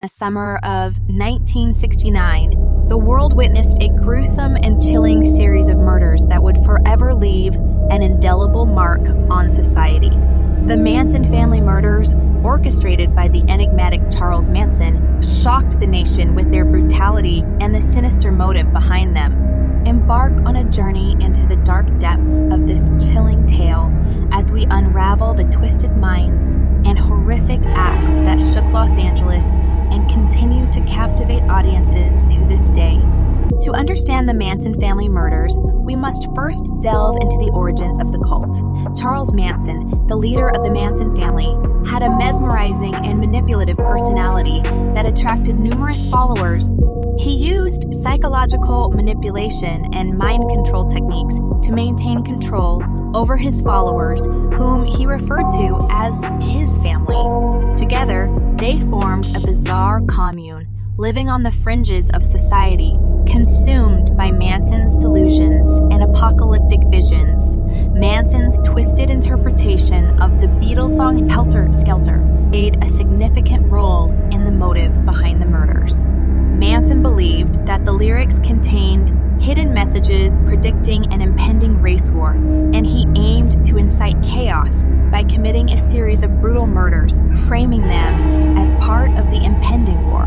The summer of 1969, the world witnessed a gruesome and chilling series of murders that would forever leave an indelible mark on society. The Manson family murders, orchestrated by the enigmatic Charles Manson, shocked the nation with their brutality and the sinister motive behind them. Embark on a journey into the dark depths of this chilling tale as we unravel the twisted minds and horrific acts that shook Los Angeles and continue to captivate audiences to this day. To understand the Manson family murders, we must first delve into the origins of the cult. Charles Manson, the leader of the Manson family, had a mesmerizing and manipulative personality that attracted numerous followers. He used psychological manipulation and mind control techniques to maintain control over his followers, whom he referred to as his family. Together, they formed a bizarre commune, living on the fringes of society, consumed by Manson's delusions and apocalyptic visions. Manson's twisted interpretation of the Beatles song Helter Skelter played a significant role in the motive behind the murders. Manson believed that the lyrics contained hidden messages predicting an impending race war, and he aimed to incite chaos by committing a series of brutal murders, framing them as part of the impending war.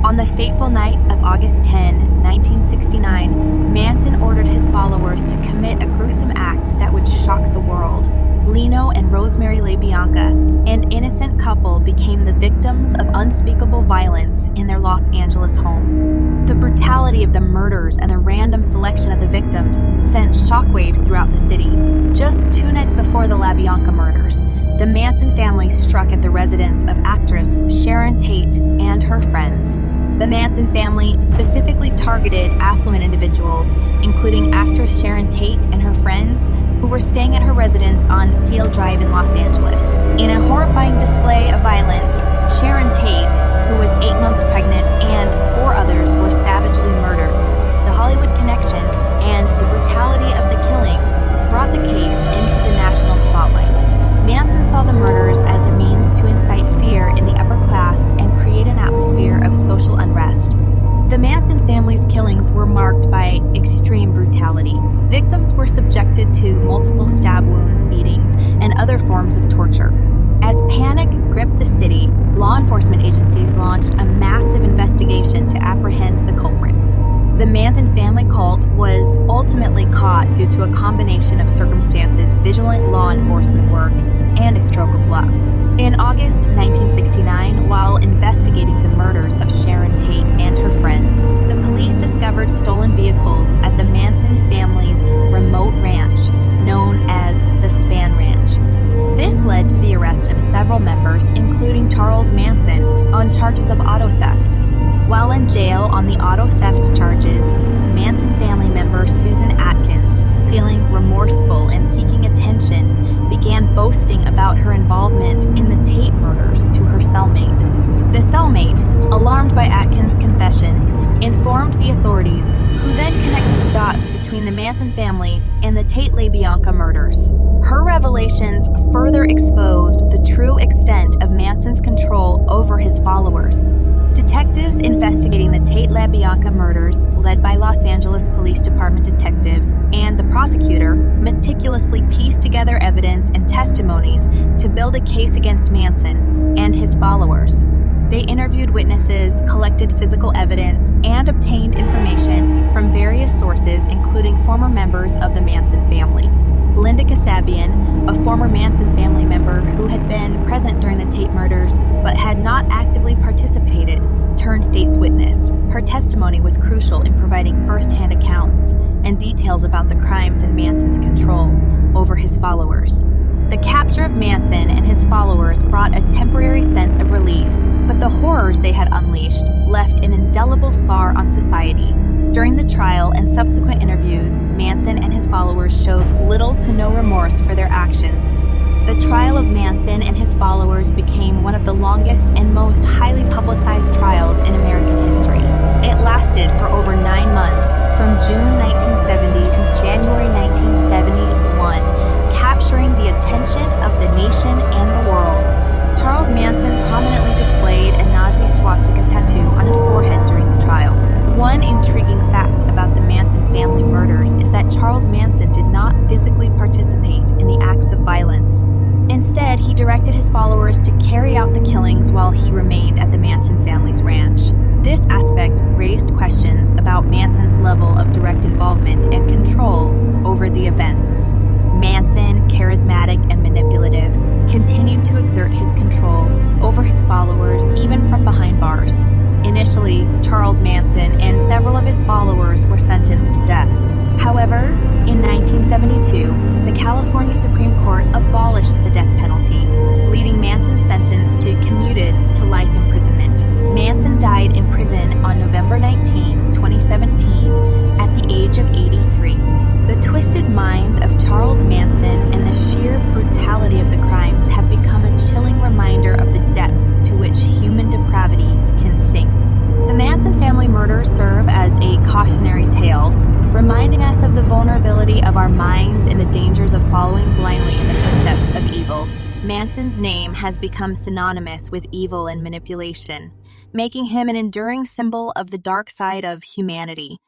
On the fateful night of August 10, 1969, Manson ordered his followers to commit a gruesome act that would shock the world. Lino and Rosemary LaBianca, an innocent couple, became the victims of unspeakable violence in their Los Angeles home. The brutality of the murders and the random selection of the victims sent shockwaves throughout the city. Just 2 nights before the LaBianca murders, the Manson family struck at the residence of actress Sharon Tate and her friends. The Manson family specifically targeted affluent individuals, including actress Sharon Tate and her friends, who were staying at her residence on Seal Drive in Los Angeles. In a horrifying display of violence, Sharon Tate, who was 8 months pregnant, and 4 others were savagely murdered. The Hollywood connection and the brutality of the killings brought the case into the national spotlight. Manson saw the murders as a means to incite fear in the upper class and create an atmosphere of social unrest. The Manson family's killings were marked by extreme brutality. Victims were subjected to multiple stab wounds, beatings, and other forms of torture. As panic gripped the city, law enforcement agencies launched a massive investigation to apprehend the culprits. The Manson family cult was ultimately caught due to a combination of circumstances, vigilant law enforcement work, and a stroke of luck. In August 1969, while investigating the murders of Sharon Tate and her friends, the police discovered stolen vehicles at the Manson family's remote ranch, known as the Span Ranch. This led to the arrest of several members, including Charles Manson, on charges of auto theft. While in jail on the auto theft charges, Manson family member Susan Atkins, feeling remorseful and seeking attention, began boasting about her involvement in the Tate murders to her cellmate. The cellmate, alarmed by Atkins' confession, informed the authorities, who then connected the dots between the Manson family and the Tate LaBianca murders. Her revelations further exposed the true extent of Manson's control over his followers. Detectives investigating the Tate LaBianca murders, led by Los Angeles Police Department detectives, and the prosecutor meticulously pieced together evidence and testimonies to build a case against Manson and his followers. They interviewed witnesses, collected physical evidence, and obtained information from various sources, including former members of the Manson family. Linda Kasabian, a former Manson family member who had been present during the Tate murders but had not actively participated, turned state's witness. Her testimony was crucial in providing first-hand accounts and details about the crimes and Manson's control over his followers. The capture of Manson and his followers brought a temporary sense of relief, but the horrors they had unleashed left an indelible scar on society. During the trial and subsequent interviews, Manson and his followers showed little to no remorse for their actions. The trial of Manson and his followers became one of the longest and most highly publicized trials in American history. It lasted for over 9 months, from June 1970 to January 1971, capturing the attention of the nation and the world. Charles Manson prominently displayed a Nazi swastika tattoo about Manson's level of direct involvement and control over the events. Manson, charismatic and manipulative, continued to exert his control over his followers even from behind bars. Initially, Charles Manson and several of his followers were sentenced to death. However, in 1972, the California Supreme Court abolished the death penalty, leading Manson's sentence to commuted to life imprisonment. Manson died in prison on November 19, 2017, at the age of 83. The twisted mind of Charles Manson and the sheer brutality of the crimes have become a chilling reminder of the depths to which human depravity can sink. The Manson family murders serve as a cautionary tale, reminding us of the vulnerability of our minds and the dangers of following blindly in the footsteps of evil. Manson's name has become synonymous with evil and manipulation, making him an enduring symbol of the dark side of humanity.